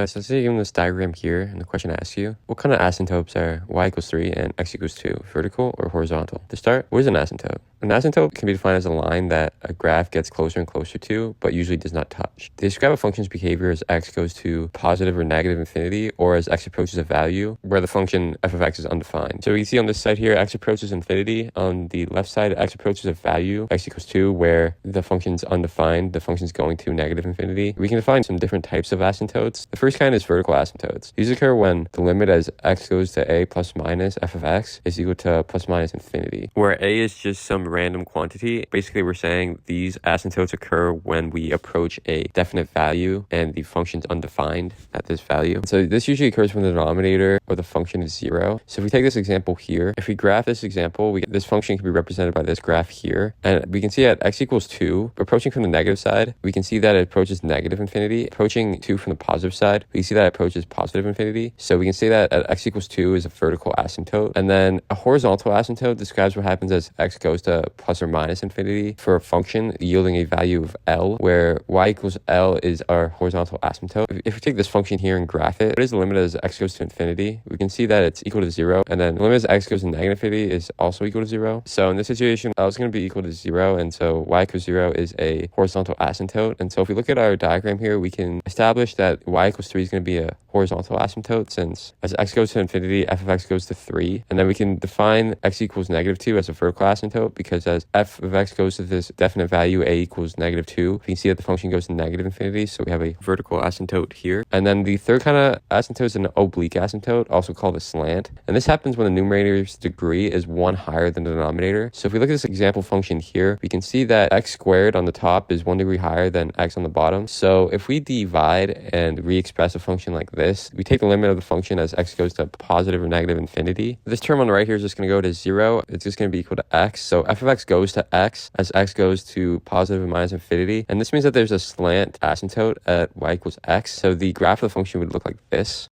So let's say given this diagram here, and the question asks you, what kind of asymptotes are y equals 3 and x equals 2, vertical or horizontal? To start, what is an asymptote? An asymptote can be defined as a line that a graph gets closer and closer to, but usually does not touch. They describe a function's behavior as x goes to positive or negative infinity, or as x approaches a value where the function f of x is undefined. So we see on this side here, x approaches infinity. On the left side, x approaches a value, x equals 2, where the function's undefined, the function's going to negative infinity. We can define some different types of asymptotes. The first kind is vertical asymptotes. These occur when the limit as x goes to a plus minus f of x is equal to plus minus infinity, where a is just some random quantity. Basically, we're saying these asymptotes occur when we approach a definite value and the function's undefined at this value. So this usually occurs when the denominator of the function is 0. So if we take this example here, if we graph this example, this function can be represented by this graph here. And we can see at x equals 2, approaching from the negative side, we can see that it approaches negative infinity. Approaching 2 from the positive side, we can see that it approaches positive infinity. So we can say that at x equals 2 is a vertical asymptote. And then a horizontal asymptote describes what happens as x goes to plus or minus infinity for a function yielding a value of L, where y equals L is our horizontal asymptote. If we take this function here and graph it, what is the limit as x goes to infinity? We can see that it's equal to 0. And then the limit as x goes to negative infinity is also equal to 0. So in this situation, L is going to be equal to 0. And so y equals 0 is a horizontal asymptote. And so if we look at our diagram here, we can establish that y equals 3 is going to be a horizontal asymptote, since as x goes to infinity, f of x goes to 3. And then we can define x equals negative 2 as a vertical asymptote, because as f of x goes to this definite value, a equals negative 2, we can see that the function goes to negative infinity. So we have a vertical asymptote here. And then the third kind of asymptote is an oblique asymptote, also called a slant. And this happens when the numerator's degree is 1 higher than the denominator. So if we look at this example function here, we can see that x squared on the top is 1 degree higher than x on the bottom. So if we divide and re-express a function like this, we take the limit of the function as x goes to positive or negative infinity. This term on the right here is just going to go to 0. It's just going to be equal to x. So f of x goes to x as x goes to positive and minus infinity. And this means that there's a slant asymptote at y equals x. So the graph of the function would look like this.